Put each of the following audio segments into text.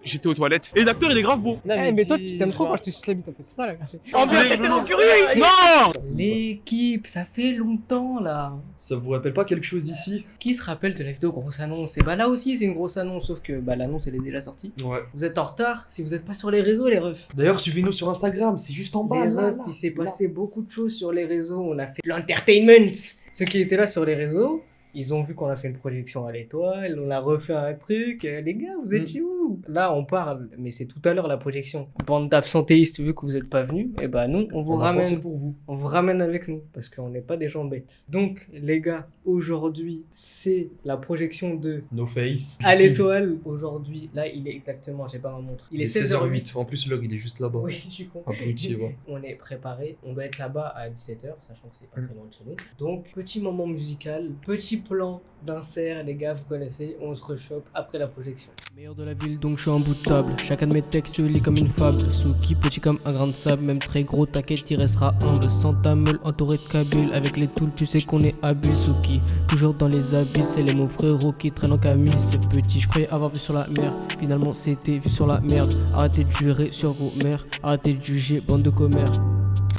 J'étais aux toilettes. Et l'acteur, il est grave beau. Mais toi, tu t'aimes trop quand je te suce la bite en fait, c'est ça la vérité. Ambiance, t'es tellement curieux ici. Non. L'équipe, ça fait longtemps là. Ça vous rappelle pas quelque chose ici? Qui se rappelle de la vidéo grosse annonce? Et bah là aussi c'est une grosse annonce, sauf que bah l'annonce elle est déjà sortie. Ouais. Vous êtes en retard si vous êtes pas sur les réseaux les refs. D'ailleurs, suivez-nous sur Instagram, c'est juste en bas. Les Là, refs, là, il s'est là. passé beaucoup de choses sur les réseaux, on a fait de l'entertainment. Ceux qui étaient là sur les réseaux, ils ont vu qu'on a fait une projection à l'étoile, on a refait un truc. Les gars, vous étiez où? Là, on parle, mais c'est tout à l'heure la projection. Bande d'absentéistes, vu que vous n'êtes pas venus, et bah nous, on vous On a pensé ramène. pour vous. On vous ramène avec nous, parce qu'on n'est pas des gens bêtes. Donc, les gars, aujourd'hui, c'est la projection de No Face. À l'étoile. Aujourd'hui, là, il est exactement, j'ai pas ma montre. Il est 16h08. En plus, l'heure, il est juste là-bas. Oui, je suis con. Abruti, ouais. On est préparé, on doit être là-bas à 17h, sachant que c'est pas très loin de chez nous. Donc, petit moment musical, petit plan d'insert, les gars, vous connaissez, on se rechoppe après la projection. Meilleur de la ville, donc je suis en bout de table. Chacun de mes textes, je lis comme une fable. Souki, petit comme un grain de sable, même très gros, t'inquiète, il restera humble. Sans ta meule, entouré de Kabyle, avec les tools, tu sais qu'on est habile. Souki, toujours dans les abysses, c'est les mots frérots qui traînent en camis. C'est petit, je croyais avoir vu sur la mer, finalement c'était vu sur la merde. Arrêtez de jurer sur vos mères, arrêtez de juger, bande de commères.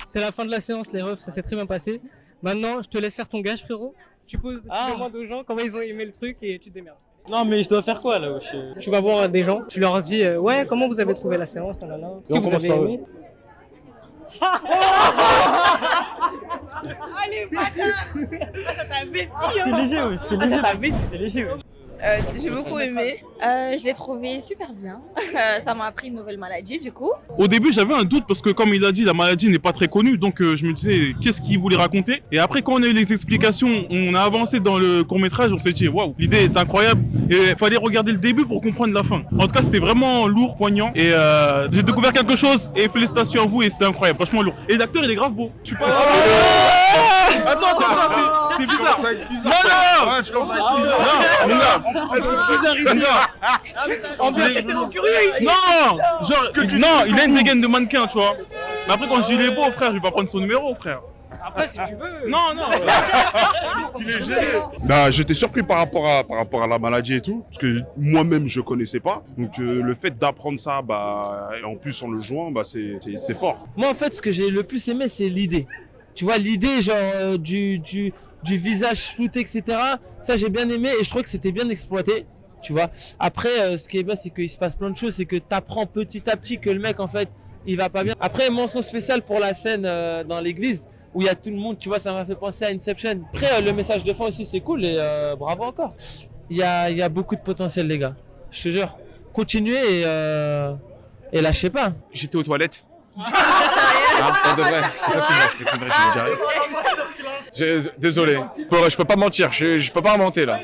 C'est la fin de la séance, les refs, ça s'est très bien passé. Maintenant, je te laisse faire ton gage, frérot. Tu demandes aux gens comment ils ont aimé le truc et tu te démerdes. Non, mais je dois faire quoi là? Tu vas voir des gens, tu leur dis ouais, comment vous avez trouvé la séance, nanana. Est-ce que vous avez aimé? Allez, bâtard! Ah, ça t'a vesquille, hein! C'est léger, ouais. C'est léger. Ça t'a vesquille, C'est léger, ouais. J'ai beaucoup aimé. Je l'ai trouvé super bien. Ça m'a appris une nouvelle maladie, du coup. Au début, j'avais un doute parce que, comme il a dit, la maladie n'est pas très connue. Donc, je me disais, qu'est-ce qu'il voulait raconter? Et après, quand on a eu les explications, on a avancé dans le court-métrage, on s'est dit, waouh, l'idée est incroyable. Et il fallait regarder le début pour comprendre la fin. En tout cas, c'était vraiment lourd, poignant. Et j'ai découvert quelque chose. Et félicitations à vous. Et c'était incroyable, franchement lourd. Et l'acteur, il est grave beau. Je suis pas. Attends, c'est bizarre. Non, Ouais, tu commences à être bizarre. non, mon gars. Ambiance, t'es tellement curieux ici. Non, genre, non, il a une dégaine de mannequin, tu vois. Mais après, quand je dis il est beau, frère, je vais pas prendre son numéro, frère. Après, si tu veux. Non, non. Il est gêné. Bah, j'étais surpris par rapport à la maladie et tout, parce que moi-même je connaissais pas. Donc le fait d'apprendre ça, bah, et en plus en le jouant, bah, c'est fort. Moi, en fait, ce que j'ai le plus aimé, c'est l'idée. Tu vois, l'idée, genre, du visage flouté, etc. Ça, j'ai bien aimé et je trouve que c'était bien exploité. Tu vois. Après, ce qui est bien, c'est qu'il se passe plein de choses, c'est que tu apprends petit à petit que le mec, en fait, il va pas bien. Après, mention spéciale pour la scène dans l'église où il y a tout le monde, tu vois, ça m'a fait penser à Inception. Après, le message de fin aussi, c'est cool et bravo encore. Il y a beaucoup de potentiel, les gars. Je te jure. Continuez et lâchez pas. J'étais aux toilettes. Pour de vrai, c'est pas plus vrai, désolé, je peux pas mentir, je peux pas inventer là.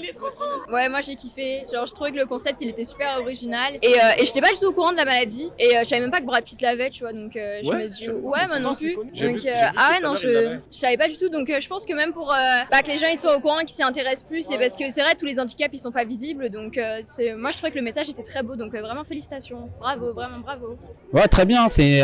Ouais, moi j'ai kiffé. Genre, je trouvais que le concept il était super original. Et j'étais pas du tout au courant de la maladie. Et je savais même pas que Brad Pitt l'avait, tu vois. Donc je me dis, ouais, moi non plus. Donc, ah ouais, non, je savais pas du tout. Donc je pense que même pour que les gens ils soient au courant, qu'ils s'y intéressent plus, c'est parce que c'est vrai, tous les handicaps ils sont pas visibles. Donc moi je trouvais que le message était très beau. Donc vraiment félicitations. Bravo, vraiment bravo. Ouais, très bien. C'est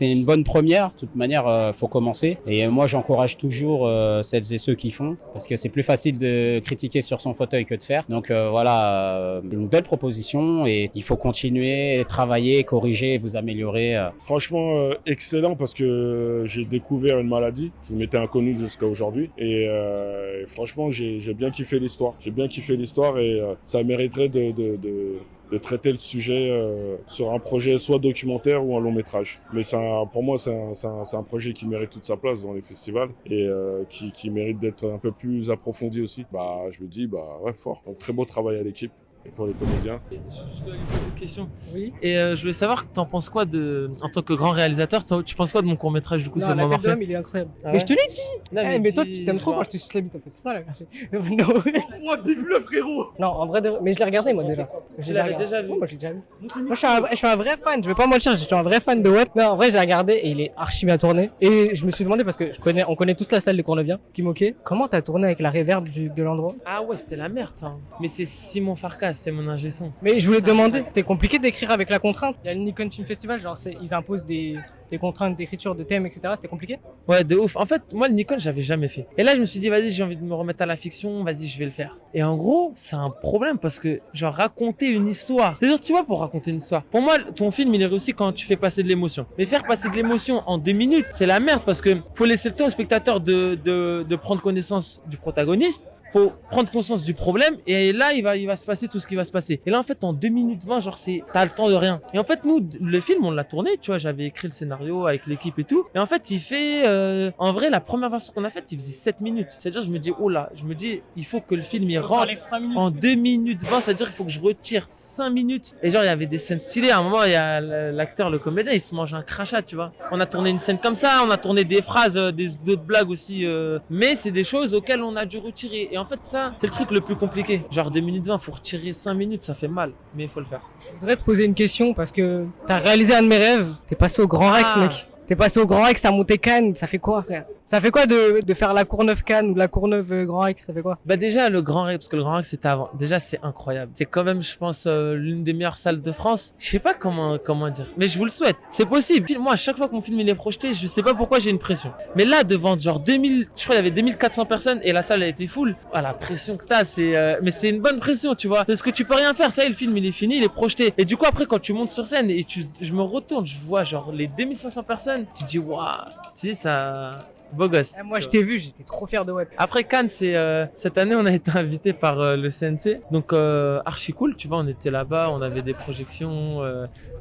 une bonne première. De toute manière, faut commencer. Et moi j'encourage toujours celles et ceux qui font. Parce que c'est plus facile de critiquer sur son fauteuil que de faire. Donc voilà, une belle proposition et il faut continuer, travailler, corriger, vous améliorer. Franchement, excellent parce que j'ai découvert une maladie qui m'était inconnue jusqu'à aujourd'hui et franchement, j'ai bien kiffé l'histoire. J'ai bien kiffé l'histoire et ça mériterait de traiter le sujet sur un projet soit documentaire ou un long métrage. Mais pour moi, c'est un projet qui mérite toute sa place dans les festivals et qui mérite d'être un peu plus approfondi aussi. Bah, je me dis, bah ouais, fort. Donc très beau travail à l'équipe et pour les comédiens. Je dois lui poser une question. Oui. Et je voulais savoir, t'en penses quoi en tant que grand réalisateur, tu penses quoi de mon court-métrage du coup? Non, c'est la moi tête d'homme, il est incroyable. Mais je te l'ai dit! Non, Mais toi, tu t'aimes trop quand je te suce la bite en fait, c'est ça la vérité. Non, Oh, vive-le frérot! non, en vrai, mais je l'ai regardé moi déjà. Je l'avais déjà vu. Moi, je l'ai déjà vu. Moi, je suis un vrai fan, je vais pas mentir, je suis un vrai fan de What. Non, en vrai, j'ai regardé et il est archi bien tourné. Et je me suis demandé, parce que on connaît tous la salle de Cournevien, qui moquait, comment t'as tourné avec la reverb de l'endroit? Ah ouais, c'était la merde ça. Mais c'est Simon Farkas, c'est mon ingé son. Mais je voulais te demander, c'est compliqué d'écrire avec la contrainte. Il y a le Nikon Film Festival, genre ils imposent des contraintes d'écriture, de thèmes, etc. C'était compliqué? Ouais, de ouf. En fait, moi, le Nikon, j'avais jamais fait. Et là, je me suis dit, vas-y, j'ai envie de me remettre à la fiction, vas-y, je vais le faire. Et en gros, c'est un problème parce que, genre, raconter une histoire. C'est-à-dire, tu vois, pour raconter une histoire. Pour moi, ton film, il est réussi quand tu fais passer de l'émotion. Mais faire passer de l'émotion en 2 minutes, c'est la merde parce que faut laisser le temps au spectateur de prendre connaissance du protagoniste. Faut prendre conscience du problème et là il va se passer tout ce qui va se passer. Et là en fait en 2 minutes 20 genre t'as le temps de rien. Et en fait nous le film on l'a tourné, tu vois, j'avais écrit le scénario avec l'équipe et tout. Et en fait il fait en vrai la première version qu'on a faite il faisait 7 minutes. C'est-à-dire je me dis oh là, il faut que le film il rentre en 2 minutes 20, c'est-à-dire il faut que je retire 5 minutes. Et genre il y avait des scènes stylées, à un moment il y a l'acteur, le comédien, il se mange un crachat, tu vois. On a tourné une scène comme ça, on a tourné des phrases, d'autres blagues aussi, mais c'est des choses auxquelles on a dû retirer. Et en fait, ça, c'est le truc le plus compliqué. Genre 2 minutes 20, faut retirer 5 minutes, ça fait mal, mais il faut le faire. Je voudrais te poser une question parce que t'as réalisé un de mes rêves. T'es passé au Grand Rex, mec. T'es passé au Grand Rex, t'as monté Cannes, ça fait quoi, frère? Ça fait quoi de faire la Courneuve Cannes ou la Courneuve Grand Rex, ça fait quoi? Bah déjà le Grand Rex, parce que le Grand Rex c'était avant. Déjà c'est incroyable. C'est quand même, je pense, l'une des meilleures salles de France. Je sais pas comment dire, mais je vous le souhaite. C'est possible. Moi, à chaque fois que mon film il est projeté, je sais pas pourquoi j'ai une pression. Mais là, devant genre 2000, je crois il y avait 2400 personnes et la salle a été full. Ah, la pression que t'as, mais c'est une bonne pression, tu vois. Parce que tu peux rien faire. Ça y est, le film il est fini, il est projeté. Et du coup après quand tu montes sur scène et je me retourne, je vois genre les 2500 personnes. Tu dis waouh, tu sais ça. Beau gosse. Moi je t'ai vu, j'étais trop fier de Watt. Après Cannes, cette année on a été invité par le CNC, donc archi cool, tu vois, on était là-bas, on avait des projections.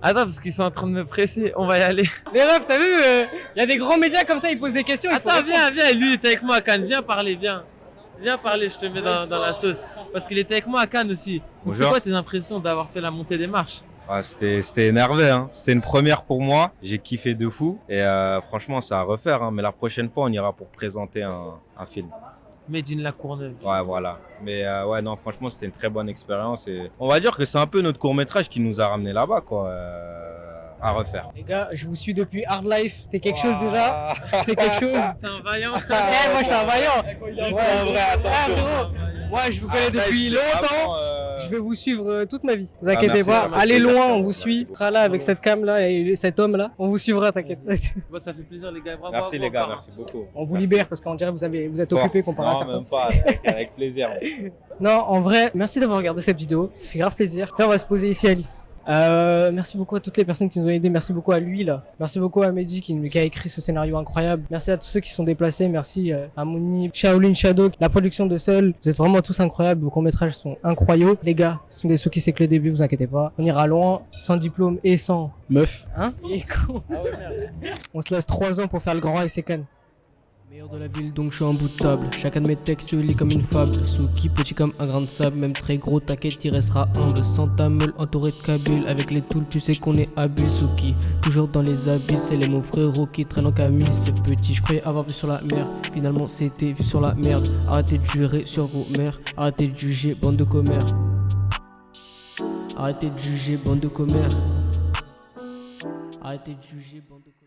Attends parce qu'ils sont en train de me presser, on va y aller. Les refs, t'as vu, y a des grands médias comme ça, ils posent des questions. Attends, viens, lui il était avec moi à Cannes, viens parler, viens parler, je te mets dans la sauce, parce qu'il était avec moi à Cannes aussi. Donc c'est quoi tes impressions d'avoir fait la montée des marches? Ah, c'était énervé, hein. C'était une première pour moi. J'ai kiffé de fou. Et franchement, c'est à refaire. Hein. Mais la prochaine fois, on ira pour présenter un film. Made in la Courneuve. Ouais, voilà. Mais ouais, non, franchement, c'était une très bonne expérience. Et on va dire que c'est un peu notre court-métrage qui nous a ramené là-bas, quoi. À refaire. Les gars, je vous suis depuis Hard Life. T'es quelque chose déjà? T'es quelque chose? C'est un vaillant. Moi, je suis un vaillant. C'est un vrai, attention. Moi, je vous connais depuis longtemps. Je vais vous suivre toute ma vie. Vous inquiétez pas. Allez loin, on vous suit. On sera là avec cette cam là et cet homme là. On vous suivra, t'inquiète. Bon, ça fait plaisir les gars. Bravo. Merci les gars, merci beaucoup. On vous libère parce qu'on dirait que vous êtes occupés comparé à certains. Non, même pas. Avec plaisir. Non, en vrai, merci d'avoir regardé cette vidéo. Ça fait grave plaisir. Là, on va se poser ici, Ali. Merci beaucoup à toutes les personnes qui nous ont aidés. Merci beaucoup à lui là. Merci beaucoup à Mehdi qui a écrit ce scénario incroyable. Merci à tous ceux qui sont déplacés. Merci à Mouni, Shaolin Shadow, la production de Seul. Vous êtes vraiment tous incroyables. Vos courts-métrages sont incroyables. Les gars, ce sont des sous qui c'est que le début, vous inquiétez pas. On ira loin, sans diplôme et sans meuf. Hein? Il est con. On se laisse 3 ans pour faire le grand avec ses cannes. Meilleur de la ville donc je suis en bout de table. Chacun de mes textes je lis comme une fable. Souki petit comme un grain de sable. Même très gros t'inquiète il restera humble. Sans ta meule entouré de Kabyle. Avec les tools tu sais qu'on est habile. Souki toujours dans les abysses. C'est les mots frérots qui traînent en camis. C'est petit je croyais avoir vu sur la mer. Finalement c'était vu sur la merde. Arrêtez de jurer sur vos mères. Arrêtez de juger bande de commères. Arrêtez de juger bande de commères. Arrêtez de juger bande de commères.